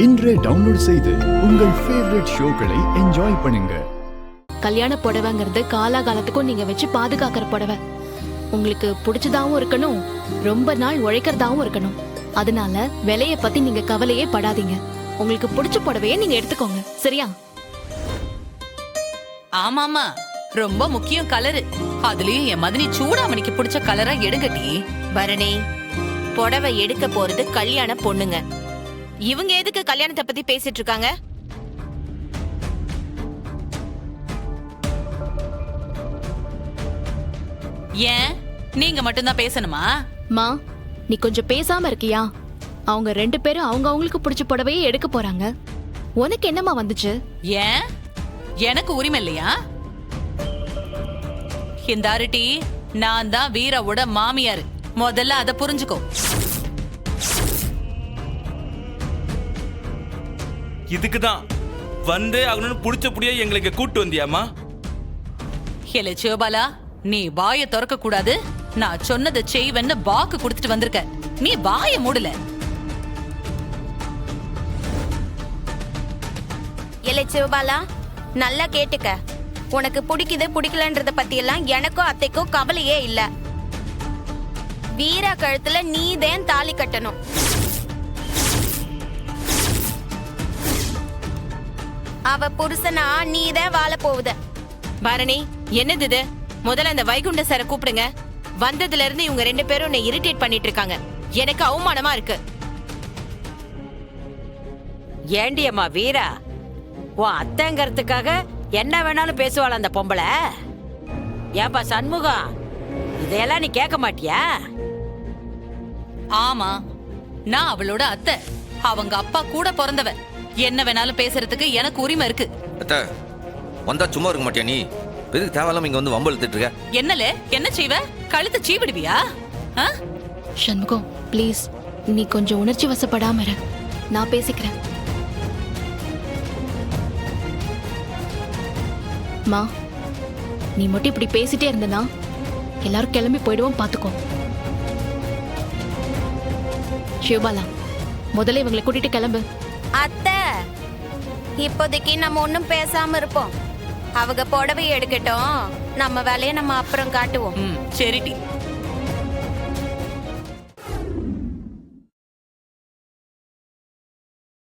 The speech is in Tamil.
இன்றே டவுன்லோட் செய்து உங்கள் ஃபேவரட் ஷோக்களை என்ஜாய் பண்ணுங்க. கல்யாண புடவைங்கிறது காலாகாலத்துக்கும் நீங்க வச்சு பாதுகாக்கிற புடவை. உங்களுக்கு பிடிச்சதாவும் இருக்கணும், ரொம்ப நாள் உழைக்கிறதாவும் இருக்கணும். அதனால விலைய பத்தி நீங்க கவலையே படாதீங்க. உங்களுக்கு பிடிச்ச புடவையே நீங்க எடுத்துக்கோங்க, சரியா? ஆமாமா, ரொம்ப முக்கியம் கலரு. அதுலயும் என் மதனி சூடாமணிக்கு பிடிச்ச கலரா எடுங்கட்டி. பரணி, புடவை எடுக்க போறது கல்யாண பொண்ணுங்க. இவங்க எதுக்கு கல்யாணத்தை பத்தி பேசிட்டு இருக்காங்க? ஏன் நீங்க மட்டும்தான் பேசணுமா? மா, நீ கொஞ்சம் பேசாம இருக்கியா? அவங்க 2 பேரும் அவங்க அவங்களுக்கு பிடிச்ச புடவையே எடுக்க போறாங்க. உனக்கு என்னமா வந்துச்சு? ஏன் எனக்கு உரிமை இல்லையா? இந்த அருட்டி, நான் தான் வீராவோட மாமியாரு. முதல்ல அத புரிஞ்சுக்கோ. இதுக்குதான் வந்தே ஆகணும்னு புடிச்ச புடிய எங்களுக்கு கூட்டு வந்தியாமா? ஹேலே சிவபாலா, நீ வாயை திறக்க கூடாது. நான் சொன்னதை செய்வேன்னு வாக்கு கொடுத்துட்டு வந்திருக்க. நீ வாயை மூடல. எலே சிவபாலா, நல்லா கேட்டுக்க. உனக்கு பிடிக்குது பிடிக்கலன்றத பத்தி எல்லாம் எனக்கும் அத்தைக்கும் கவலையே இல்ல. வீரா கழுத்துல நீதான் தாலி கட்டணும். அவ புருஷனா நீதான் வாழ போகுத. பரணி, என்னது இது? முதல்ல அந்த வைகுண்ட சார கூப்பிடுங்க. வந்ததுல இருந்து இவங்க 2 பேரும் உன்னை இரிட்டேட் பண்ணிட்டு இருக்காங்க. எனக்கு அவமானமா இருக்கு. ஏண்டியம்மா வீரா, உன் அத்தைங்கிறதுக்காக என்ன வேணாலும் பேசுவாள் அந்த பொம்பளை. ஏன்பா சண்முகம், இதையெல்லாம் நீ கேட்க மாட்டியா? ஆமா, நான் அவளோட அத்தை. அவங்க அப்பா கூட பிறந்தவ. என்ன வேணாலும் பேசுறதுக்கு எனக்கு உரிமை இருக்கு. அத்தை, வந்தா சும்மா இருக்க மாட்டியா நீ? எதுக்கு தேவையில்லாம இங்க வந்து வம்பு இழுத்துட்டு இருக்க? என்னல என்ன செய்வ? கழுத்தை சீவிடுவியா? சண்முகம், ப்ளீஸ், நீ கொஞ்சம் உணர்ச்சி வசப்படாம இரு. நான் பேசிக்கிறேன். மா, நீ மட்டும் இப்படி பேசிட்டே இருந்தனா எல்லாரும் கிளம்பி போயிடுவோம், பாத்துக்கோ. சிவபாலா, முதல்ல இவங்களை கூட்டிட்டு கிளம்பு. அத்தை, இப்போதைக்கு நம்ம ஒன்னும் பேசாம இருப்போம். அவங்க புடவை எடுக்கட்டும், நம்ம வேலையை நம்ம அப்புறம் காட்டுவோம். சரிடி.